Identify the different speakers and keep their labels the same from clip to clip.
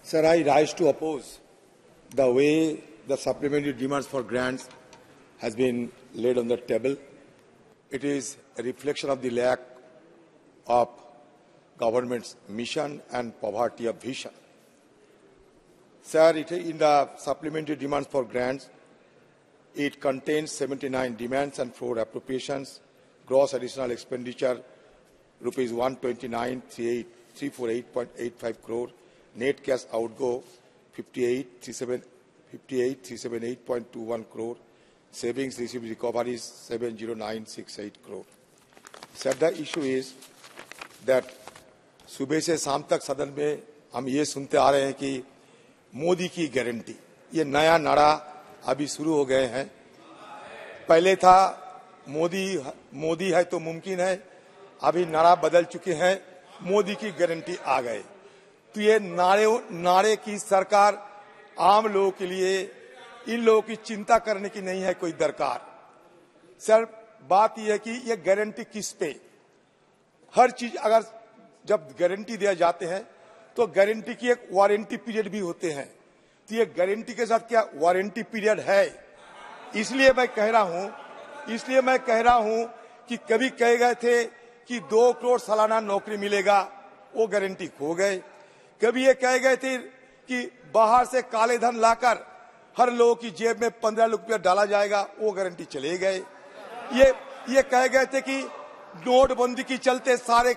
Speaker 1: Sir, I rise to oppose the way the supplementary demands for grants has been laid on the table. It is a reflection of the lack of government's mission and poverty of vision. Sir, in the supplementary demands for grants, it contains 79 demands and 4 appropriations, gross additional expenditure rupees 129,348.85 crore, net cash outgo 58,378.21 crore, savings received recoveries 70968 crore. Sir, the issue is that सुबह से शाम तक सदन में हम ये सुनते आ रहे हैं कि मोदी की गारंटी, ये नया नारा अभी शुरू हो गए हैं। पहले था मोदी है तो मुमकिन है, अभी नारा बदल चुके हैं, मोदी की गारंटी आ गए। तो ये नारे की सरकार आम लोगों के लिए, इन लोगों की चिंता करने की नहीं है कोई दरकार। सर, बात यह है कि ये गारंटी किस पे, हर चीज अगर जब गारंटी दिया जाते हैं तो गारंटी की एक वारंटी पीरियड भी होते हैं। तो ये गारंटी के साथ क्या वारंटी पीरियड है? इसलिए मैं कह रहा हूं कि कभी कह गए थे कि 2 करोड़ सालाना नौकरी मिलेगा, वो गारंटी खो गए। कभी ये कह गए थे कि बाहर से काले धन लाकर हर लोगों की जेब में 15 रुपया डाला जाएगा, वो गारंटी चले गए। ये कह गए थे कि नोटबंदी की चलते सारे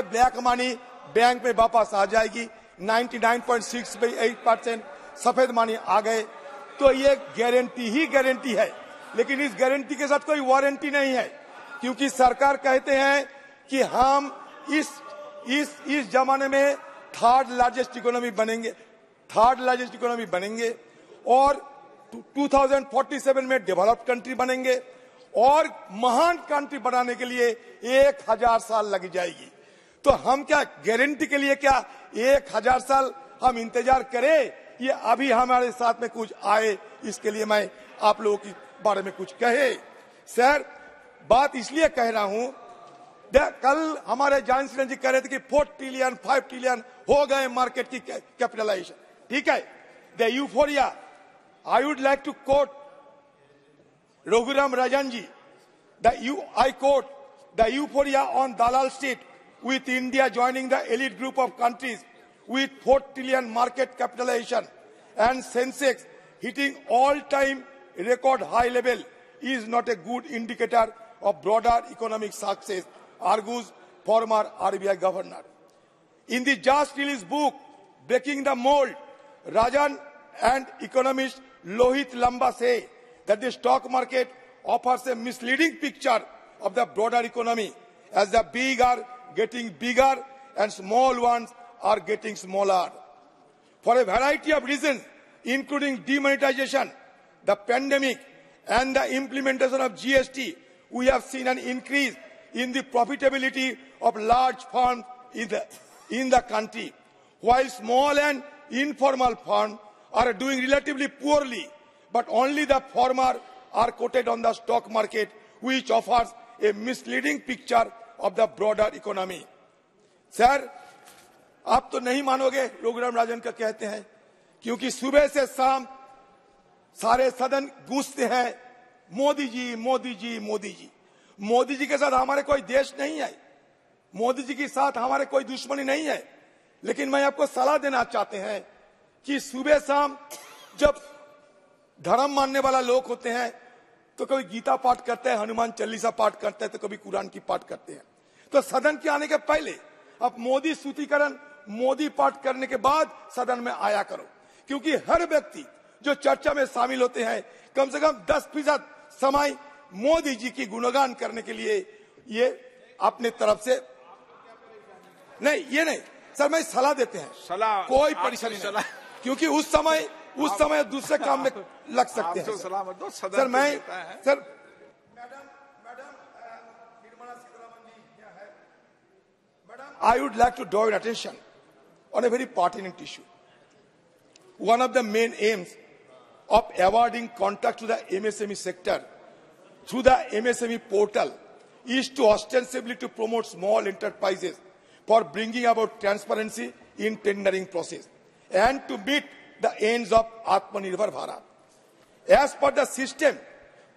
Speaker 1: ब्लैक मनी बैंक में वापस आ जाएगी, 99.68% सफेद मनी आ गए। तो ये गारंटी ही गारंटी है, लेकिन इस गारंटी के साथ कोई वारंटी नहीं है, क्योंकि सरकार कहते हैं कि हम इस जमाने में थर्ड लार्जेस्ट इकोनॉमी बनेंगे और 2047 में डेवलप्ड कंट्री बनेंगे और महान कंट्री बनाने के लिए 1000 साल लग जाएगी। तो हम क्या गारंटी के लिए क्या 1000 साल हम इंतजार करें? ये अभी हमारे साथ में कुछ आए, इसके लिए मैं आप लोगों के बारे में कुछ कहे। सर, बात इसलिए कह रहा हूं, कल हमारे जॉइंट सेक्रेटरी जी कह रहे थे कि 4 ट्रिलियन 5 ट्रिलियन हो गए मार्केट की कैपिटलाइजेशन। ठीक है, the euphoria, I would like to quote Raghuram Rajan ji, I quote, the euphoria on Dalal Street with India joining the elite group of countries with 4 trillion market capitalization and Sensex hitting all-time record high level is not a good indicator of broader economic success, argues former RBI governor. In the just released book, Breaking the Mold, Rajan and economist Lohit Lamba say that the stock market offers a misleading picture of the broader economy, as the big are getting bigger and small ones are getting smaller. For a variety of reasons, including demonetization, the pandemic, and the implementation of GST, we have seen an increase in the profitability of large firms in the country, while small and informal firms are doing relatively poorly, but only the former are quoted on the stock market, which offers a misleading picture of the broader economy. Sir, आप तो नहीं मानोगे रघुराम राजन का कहते हैं, क्योंकि सुबह से शाम सारे सदन गूंजते हैं मोदी जी मोदी जी मोदी जी। मोदी जी के साथ हमारे कोई देश नहीं है, मोदी जी के साथ हमारे कोई दुश्मनी नहीं है, लेकिन मैं आपको सलाह देना चाहते हैं कि सुबह शाम जब धर्म मानने वाला लोग होते हैं तो कभी गीता पाठ करते हैं, हनुमान चालीसा पाठ करते हैं, तो कभी कुरान की पाठ करते हैं। तो सदन के आने के पहले अब मोदी स्तुतिकरण, मोदी पाठ करने के बाद सदन में आया करो, क्योंकि हर व्यक्ति जो चर्चा में शामिल होते हैं कम से कम 10% समय मोदी जी की गुणगान करने के लिए ये अपने तरफ से नहीं सर, मैं सलाह देते हैं, कोई परेशानी नहीं, क्योंकि उस समय दूसरे काम में लग सकते हैं। सर मैं sir I would like to draw your attention on a very pertinent issue. One of the main aims of awarding contracts to the MSME sector through the MSME portal is to ostensibly to promote small enterprises, for bringing about transparency in tendering process and to meet the ends of Atmanirbhar Bharat. As per the system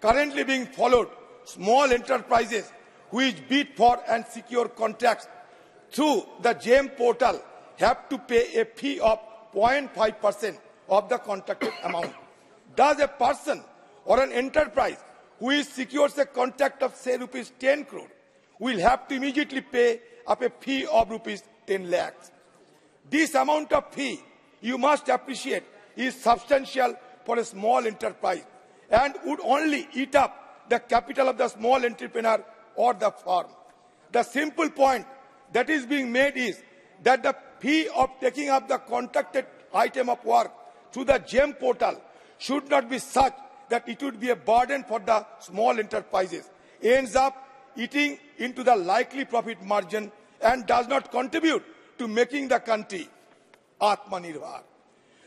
Speaker 1: currently being followed, small enterprises which bid for and secure contracts through the GeM portal have to pay a fee of 0.5% of the contracted amount. Thus, a person or an enterprise who secures a contract of say rupees 10 crore will have to immediately pay up a fee of rupees 10 lakhs. This amount of fee, you must appreciate, is substantial for a small enterprise and would only eat up the capital of the small entrepreneur or the firm. The simple point that is being made is that the fee of taking up the contracted item of work through the GeM portal should not be such that it would be a burden for the small enterprises, ends up eating into the likely profit margin and does not contribute to making the country Atmanirbhar.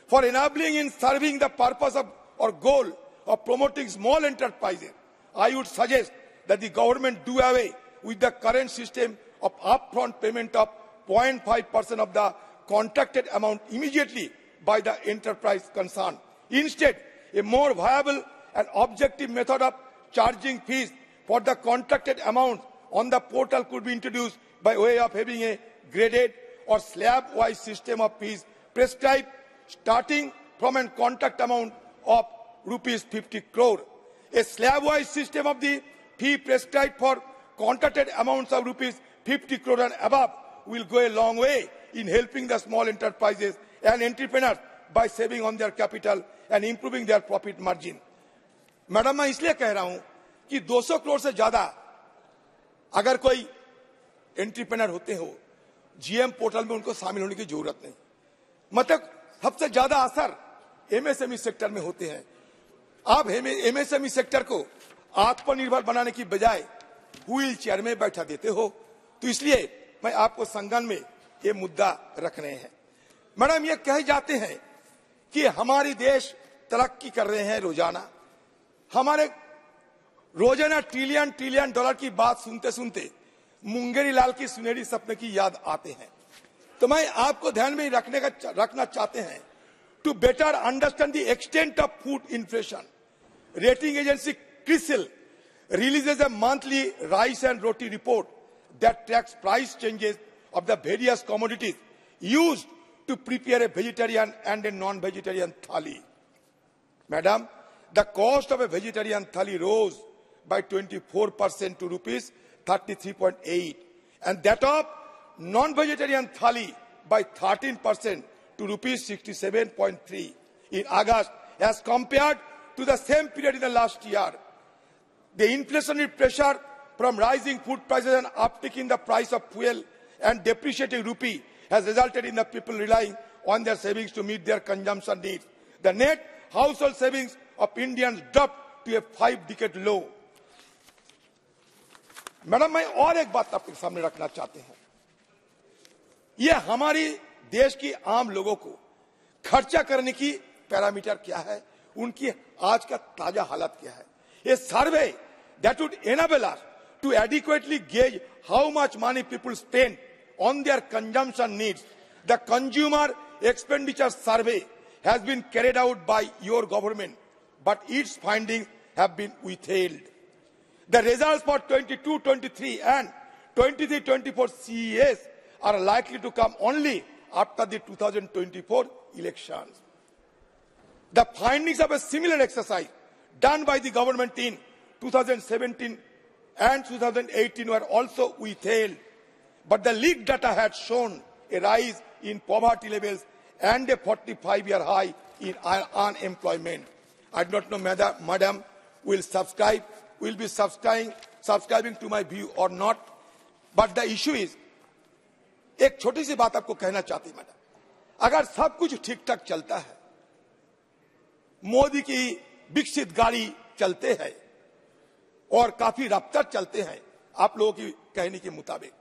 Speaker 1: For enabling in serving the purpose of or goal of promoting small enterprises, I would suggest that the government do away with the current system of upfront payment of 0.5% of the contracted amount immediately by the enterprise concerned. Instead, a more viable and objective method of charging fees for the contracted amount on the portal could be introduced by way of having a graded or slab-wise system of fees prescribed starting from a contract amount of rupees 50 crore. A slab-wise system of the fee prescribed for contracted amounts of rupees 50 crore and above will go a long way in helping the small enterprises and entrepreneurs by saving on their capital and improving their profit margin. Madam, मैं इसलिए कह रहा हूं कि 200 करोड़ से ज्यादा अगर कोई एंटरप्रेन्योर होते हो, GeM पोर्टल में उनको शामिल होने की जरूरत नहीं। मतलब सबसे ज्यादा असर MSME सेक्टर में होते हैं। आप MSME सेक्टर को आत्मनिर्भर बनाने की बजाय व्हील चेयर में बैठा देते हो, तो इसलिए मैं आपको संज्ञान में ये मुद्दा रख रहे हैं। मैडम, ये कहे जाते हैं कि हमारी देश तरक्की कर रहे हैं रोजाना। हमारे रोजाना ट्रिलियन डॉलर की बात सुनते सुनते मुंगेरी लाल की सुनहरी सपने की याद आते हैं। तो मैं आपको ध्यान में रखना चाहते हैं to better understand the extent of food inflation, rating agency CRISIL releases a monthly rice and roti report that tracks price changes of the various commodities used to prepare a vegetarian and a non-vegetarian thali. Madam, the cost of a vegetarian thali rose by 24% to rupees 33.8 and that of non-vegetarian thali by 13% to rupees 67.3 in August as compared to the same period in the last year. The inflationary pressure from rising food prices and uptick in the price of fuel and depreciating rupee has resulted in the people relying on their savings to meet their consumption needs. The net household savings of Indians dropped to a 5-decade low. Madam, मैं और एक बात आपके सामने रखना चाहते हैं। ये हमारी देश की आम लोगों को खर्चा करने की पैरामीटर क्या है, उनकी आज का ताजा हालत क्या है। A survey that would enable us to adequately gauge how much money people spend on their consumption needs. The Consumer Expenditure Survey has been carried out by your government, but its findings have been withheld. The results for 22-23 and 23-24 CES are likely to come only after the 2024 elections. The findings of a similar exercise done by the government in 2017 and 2018 were also withheld, but the leaked data had shown a rise in poverty levels and a 45-year high in unemployment. I do not know whether Madam will be subscribing to my view or not, but the issue is, एक छोटी सी बात आपको कहना चाहती हूं madam, अगर सब कुछ ठीक ठाक चलता है, मोदी की विकसित गाड़ी चलते हैं और काफी रफ्तार चलते हैं आप लोगों की कहने के मुताबिक,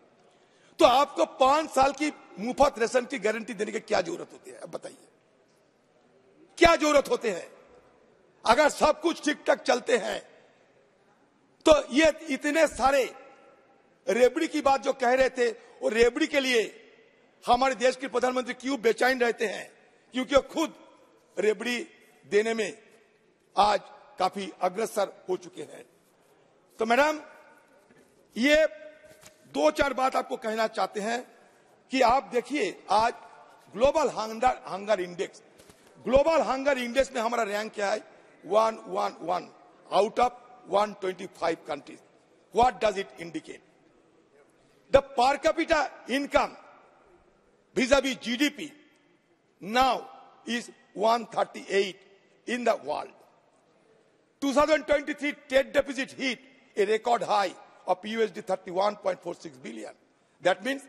Speaker 1: तो आपको 5 साल की मुफ्त रेशन की गारंटी देने की क्या जरूरत होती है? अब बताइए, क्या जरूरत होते हैं? अगर सब कुछ ठीक ठाक चलते हैं तो ये इतने सारे रेबड़ी की बात जो कह रहे थे, वो रेबड़ी के लिए हमारे देश के प्रधानमंत्री क्यों बेचैन रहते हैं? क्योंकि वो खुद रेबड़ी देने में आज काफी अग्रसर हो चुके हैं। तो मैडम, ये दो चार बात आपको कहना चाहते हैं कि आप देखिए, आज ग्लोबल हंगर इंडेक्स में हमारा रैंक क्या है? 111 out of 125 countries. What does it indicate? The per capita income vis-a-vis GDP now is 138 in the world. 2023 trade deficit hit a record high of USD 31.46 billion. That means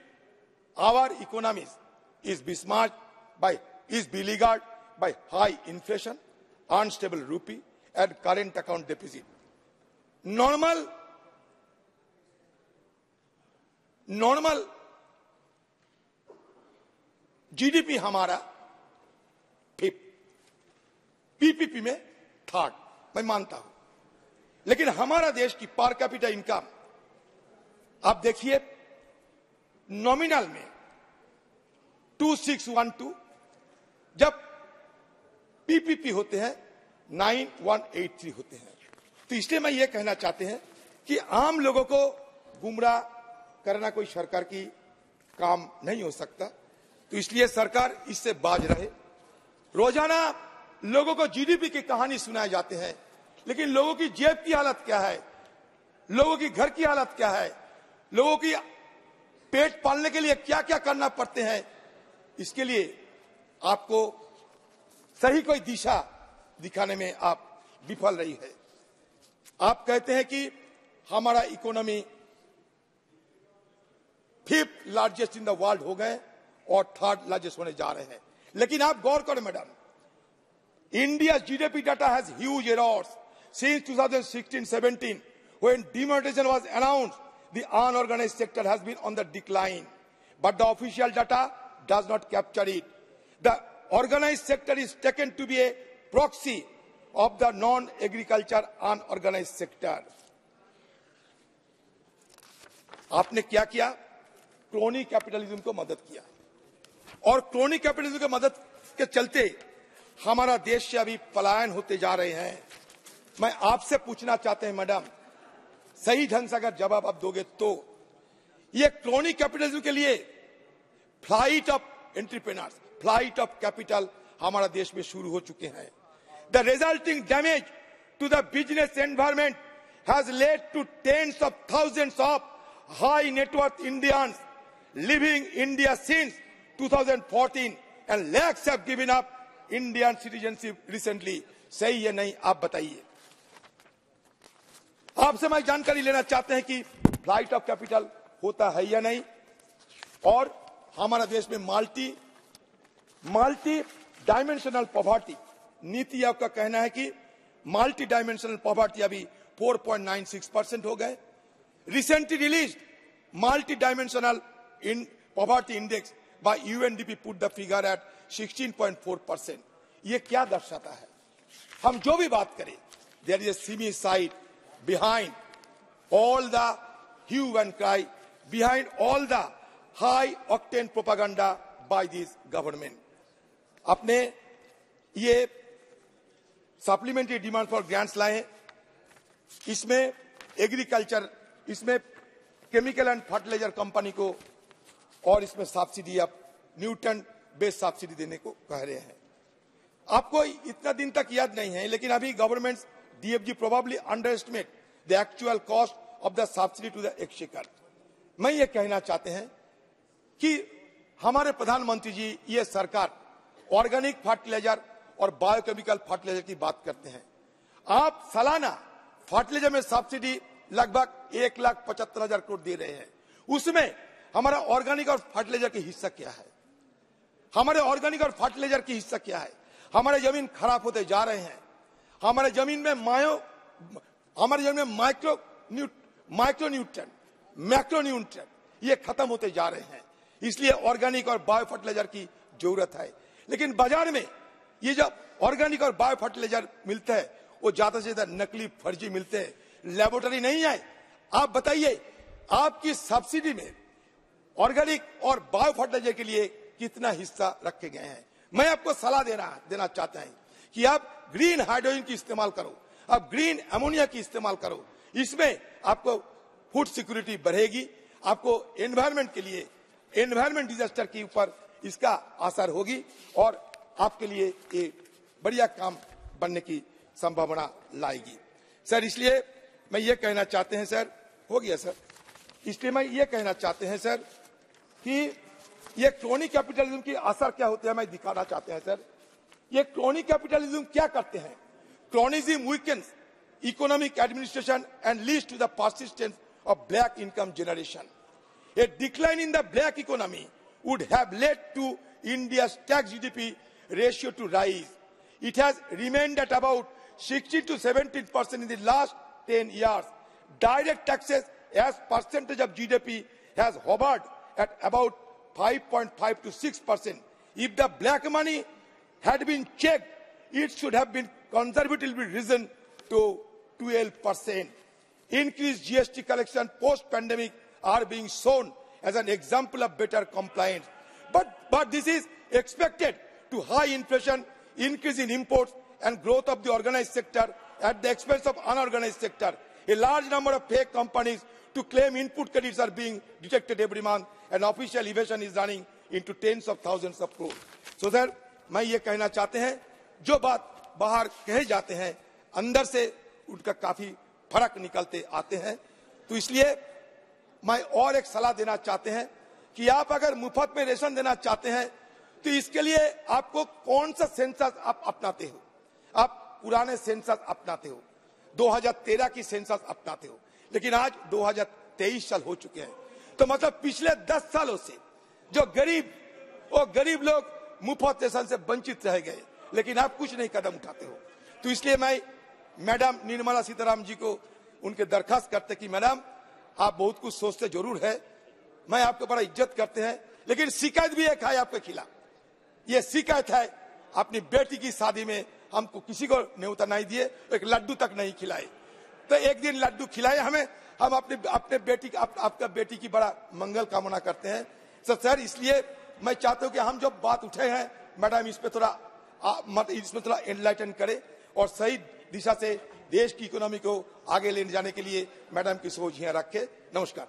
Speaker 1: our economy is besmirched is beleaguered by high inflation, unstable rupee, and current account deficit. Normal GDP हमारा PPP में third, मैं मानता हूं, लेकिन हमारा देश की per capita income आप देखिए, नॉमिनल में 2612, जब PPP होते हैं 9183 होते हैं। तो इसलिए मैं ये कहना चाहते हैं कि आम लोगों को गुमराह करना कोई सरकार की काम नहीं हो सकता। तो इसलिए सरकार इससे बाज रहे। रोजाना लोगों को GDP की कहानी सुनाए जाते हैं, लेकिन लोगों की जेब की हालत क्या है, लोगों की घर की हालत क्या है, लोगों की पेट पालने के लिए क्या क्या करना पड़ते हैं, इसके लिए आपको सही कोई दिशा दिखाने में आप विफल रही है। आप कहते हैं कि हमारा economy 5th largest in the world हो गए और 3rd लार्जेस्ट होने जा रहे हैं, लेकिन आप गौर करें madam, India's GDP data has huge errors. Since 2016-17, when demonetization was announced, the unorganized sector has been on the decline, but the official data does not capture it. The organized sector is taken to be a proxy of the non-agriculture unorganized sector. आपने क्या किया? Crony capitalism को मदद किया, और crony capitalism की मदद के चलते हमारा देश से अभी पलायन होते जा रहे हैं। मैं आपसे पूछना चाहते हैं मैडम, सही ढंग से अगर जवाब आप दोगे तो, ये क्रोनी कैपिटलिज्म के लिए flight of entrepreneurs, flight of capital हमारा देश में शुरू हो चुके हैं। The resulting damage to the business environment has led to tens of thousands of high net worth Indians living India since 2014 and lakhs have given up Indian citizenship recently. सही है नहीं, आप बताइए। आपसे मैं जानकारी लेना चाहते हैं कि फ्लाइट ऑफ कैपिटल होता है या नहीं, और हमारा देश में multi dimensional poverty NITI Aayog का कहना है कि मल्टी डायमेंशनल पॉवर्टी अभी 4.96% हो गए। Recently released multi dimensional poverty index by UNDP put the figure at 16.4%. ये क्या दर्शाता है? हम जो भी बात करें, there is a seamy side behind all the hue and cry, behind all the high octane propaganda by this government. अपने ये सप्लीमेंट्री डिमांड फॉर ग्रांट्स लाए, इसमें एग्रीकल्चर, इसमें केमिकल एंड फर्टिलाइजर कंपनी को, और इसमें सब्सिडी आप न्यूटन बेस्ड सब्सिडी देने को कह रहे हैं। आपको इतना दिन तक याद नहीं है, लेकिन अभी government DFG probably under estimate the actual cost of the subsidy to the exchequer. मैं ये कहना चाहते हैं कि हमारे प्रधानमंत्री जी, ये सरकार ऑर्गेनिक फर्टिलाइजर और बायोकेमिकल फर्टिलाइजर की बात करते हैं। आप सालाना फर्टिलाइजर में सब्सिडी लगभग 1,75,000 करोड़ दे रहे हैं। उसमें हमारा ऑर्गेनिक और फर्टिलाइजर की हिस्सा क्या है? हमारे ऑर्गेनिक और फर्टिलाइजर की हिस्सा क्या है? हमारे जमीन खराब होते जा रहे हैं, हमारे जमीन में माइक्रोन्यूट्रिएंट, मैक्रोन्यूट्रिएंट ये खत्म होते जा रहे हैं। इसलिए ऑर्गेनिक और बायो फर्टिलाइजर की जरूरत है। लेकिन बाजार में ये जब ऑर्गेनिक और बायो फर्टिलाइजर मिलते हैं, वो ज्यादा से ज्यादा नकली फर्जी मिलते हैं, लेबोरेटरी नहीं है। आप बताइए आपकी सब्सिडी में ऑर्गेनिक और बायो फर्टिलाइजर के लिए कितना हिस्सा रखे गए हैं। मैं आपको सलाह देना चाहता हूं कि आप ग्रीन हाइड्रोजन की इस्तेमाल करो, आप ग्रीन अमोनिया की इस्तेमाल करो। इसमें आपको फूड सिक्योरिटी बढ़ेगी, आपको एनवायरमेंट के लिए, एनवायरमेंट डिजास्टर के ऊपर इसका असर होगी और आपके लिए ये बढ़िया काम बनने की संभावना लाएगी। सर, इसलिए मैं ये कहना चाहते हैं सर, हो गया सर, इसलिए मैं ये कहना चाहते हैं सर कि ये क्रोनी कैपिटलिज्म की असर क्या होते हैं मैं दिखाना चाहते हैं सर। ये क्रोनी कैपिटलिज्म क्या करते हैं? Cronyism weakens economic administration and leads to the persistence of black income generation. A decline in the black economy would have led to India's tax GDP ratio to rise. It has remained at about 16 to 17% in the last 10 years. Direct taxes as percentage of GDP has hovered at about 5.5 to 6%. If the black money had been checked, it should have been conservatively risen to 12%. Increased GST collection post-pandemic are being shown as an example of better compliance. But this is expected to high inflation, increase in imports and growth of the organized sector at the expense of unorganized sector. A large number of fake companies to claim input credits are being detected every month and official evasion is running into tens of thousands of crores. So sir, मैं ये कहना चाहते हैं, जो बात बाहर कहे जाते हैं अंदर से उनका काफी फर्क निकलते आते हैं। तो इसलिए मैं और एक सलाह देना चाहते हैं कि आप अगर मुफ्त में रेशन देना चाहते हैं तो इसके लिए आपको कौन सा सेंसस आप अपनाते हो? आप पुराने सेंसस अपनाते हो, 2013 की सेंसस अपनाते हो, लेकिन आज 2023 साल हो चुके हैं। तो मतलब पिछले 10 सालों से जो गरीब लोग मुफ्त रेशन से वंचित रह गए, लेकिन आप कुछ नहीं कदम उठाते हो। तो इसलिए मैं मैडम निर्मला सीतारामन जी को उनके दरखास्त करते कि मैडम आप बहुत कुछ सोचते जरूर है, मैं आपको बड़ा इज्जत करते हैं, लेकिन शिकायत भी एक है आपके खिलाफ। ये शिकायत है अपनी बेटी की शादी में हमको किसी को न्योता नहीं दिए, एक लड्डू तक नहीं खिलाए। तो एक दिन लड्डू खिलाए हमें, हम अपने बेटी आपका बेटी की बड़ा मंगल कामना करते हैं। सर इसलिए मैं चाहता हूं कि हम जो बात उठे हैं मैडम इसमें थोड़ा एनलाइटन करे और सही दिशा से देश की इकोनॉमी को आगे ले जाने के लिए मैडम की सोच यहाँ रखे। नमस्कार।